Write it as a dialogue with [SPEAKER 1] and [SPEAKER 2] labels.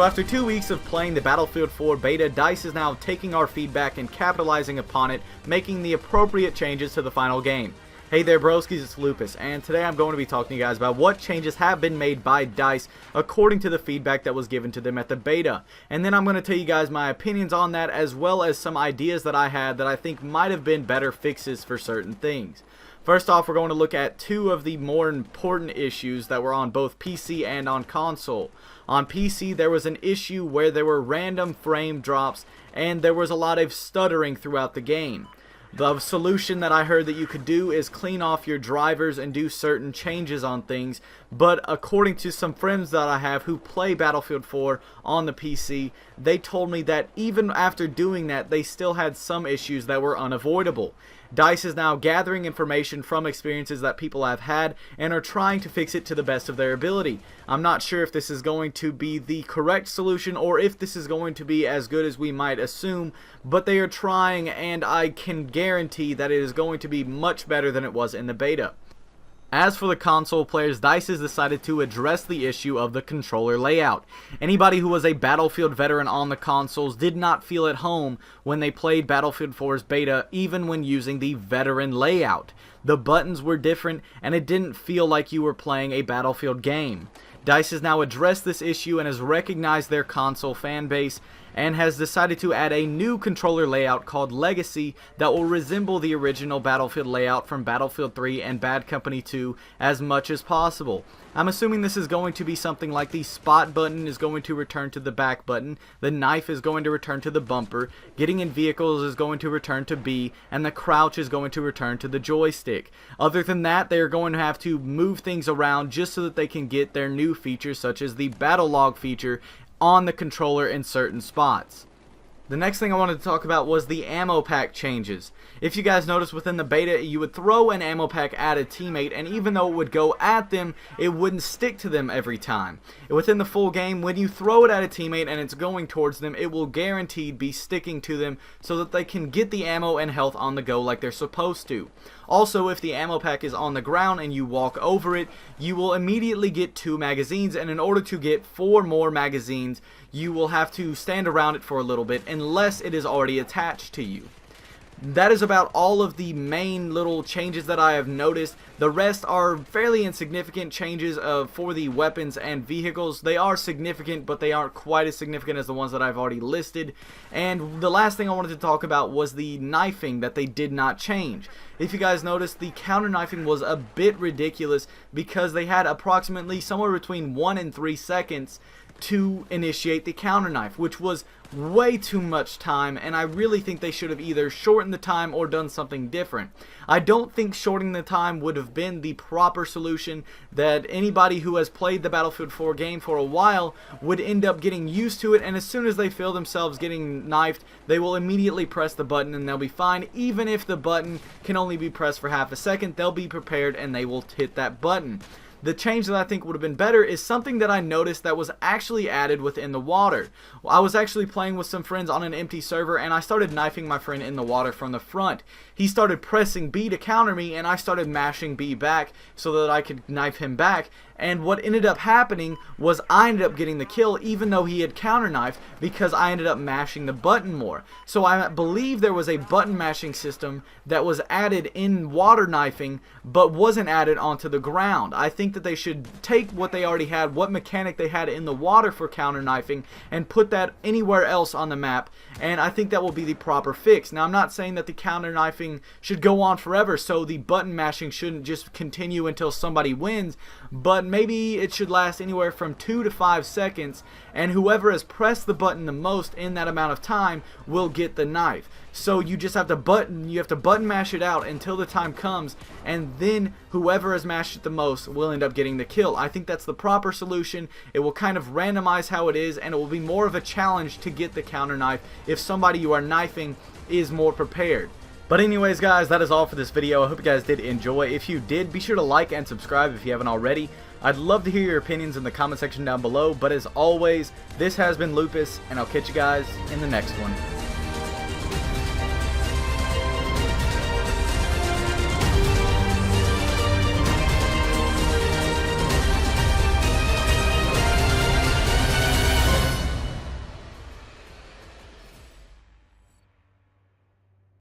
[SPEAKER 1] So after 2 weeks of playing the Battlefield 4 beta, DICE is now taking our feedback and capitalizing upon it, making the appropriate changes to the final game. Hey there broskies, it's Lupus, and today I'm going to be talking to you guys about what changes have been made by DICE according to the feedback that was given to them at the beta. And then I'm going to tell you guys my opinions on that, as well as some ideas that I had that I think might have been better fixes for certain things. First off, we're going to look at two of the more important issues that were on both PC and on console. On PC, there was an issue where there were random frame drops and there was a lot of stuttering throughout the game. The solution that I heard that you could do is clean off your drivers and do certain changes on things, but according to some friends that I have who play Battlefield 4 on the PC, they told me that even after doing that, they still had some issues that were unavoidable. DICE is now gathering information from experiences that people have had and are trying to fix it to the best of their ability. I'm not sure if this is going to be the correct solution or if this is going to be as good as we might assume, but they are trying, and I can guarantee that it is going to be much better than it was in the beta. As for the console players, DICE has decided to address the issue of the controller layout. Anybody who was a Battlefield veteran on the consoles did not feel at home when they played Battlefield 4's beta, even when using the veteran layout. The buttons were different, and it didn't feel like you were playing a Battlefield game. DICE has now addressed this issue and has recognized their console fan base and has decided to add a new controller layout called Legacy that will resemble the original Battlefield layout from Battlefield 3 and Bad Company 2 as much as possible. I'm assuming this is going to be something like the spot button is going to return to the back button, the knife is going to return to the bumper, getting in vehicles is going to return to B, and the crouch is going to return to the joystick. Other than that, they are going to have to move things around just so that they can get their new features such as the battle log feature on the controller in certain spots. The next thing I wanted to talk about was the ammo pack changes. If you guys notice, within the beta, you would throw an ammo pack at a teammate, and even though it would go at them, it wouldn't stick to them every time. Within the full game, when you throw it at a teammate and it's going towards them, it will guaranteed be sticking to them so that they can get the ammo and health on the go like they're supposed to. Also, if the ammo pack is on the ground and you walk over it, you will immediately get 2 magazines, and in order to get 4 more magazines, you will have to stand around it for a little bit unless it is already attached to you. That is about all of the main little changes that I have noticed. The rest are fairly insignificant changes for the weapons and vehicles. They are significant, but they aren't quite as significant as the ones that I've already listed. And the last thing I wanted to talk about was the knifing that they did not change. If you guys noticed, the counter knifing was a bit ridiculous because they had approximately somewhere between 1 and 3 seconds to initiate the counter knife, which was way too much time, and I really think they should have either shortened the time or done something different. I don't think shortening the time would have been the proper solution that anybody who has played the Battlefield 4 game for a while would end up getting used to it, and as soon as they feel themselves getting knifed, they will immediately press the button and they'll be fine. Even if the button can only be pressed for half a second, they'll be prepared and they will hit that button. The change that I think would have been better is something that I noticed that was actually added within the water. I was actually playing with some friends on an empty server, and I started knifing my friend in the water from the front. He started pressing B to counter me, and I started mashing B back so that I could knife him back. And what ended up happening was I ended up getting the kill even though he had counter knifed because I ended up mashing the button more. So I believe there was a button mashing system that was added in water knifing but wasn't added onto the ground. I think that they should take what they already had, what mechanic they had in the water for counter knifing, and put that anywhere else on the map, and I think that will be the proper fix. Now, I'm not saying that the counter knifing should go on forever, so the button mashing shouldn't just continue until somebody wins, but maybe it should last anywhere from 2 to 5 seconds, and whoever has pressed the button the most in that amount of time will get the knife. So you just have to button mash it out until the time comes, and then whoever has mashed it the most will end up getting the kill. I think that's the proper solution. It will kind of randomize how it is, and it will be more of a challenge to get the counter knife if somebody you are knifing is more prepared. But anyways guys, that is all for this video. I hope you guys did enjoy. If you did, be sure to like and subscribe if you haven't already. I'd love to hear your opinions in the comment section down below, but as always, this has been Lupus, and I'll catch you guys in the next one.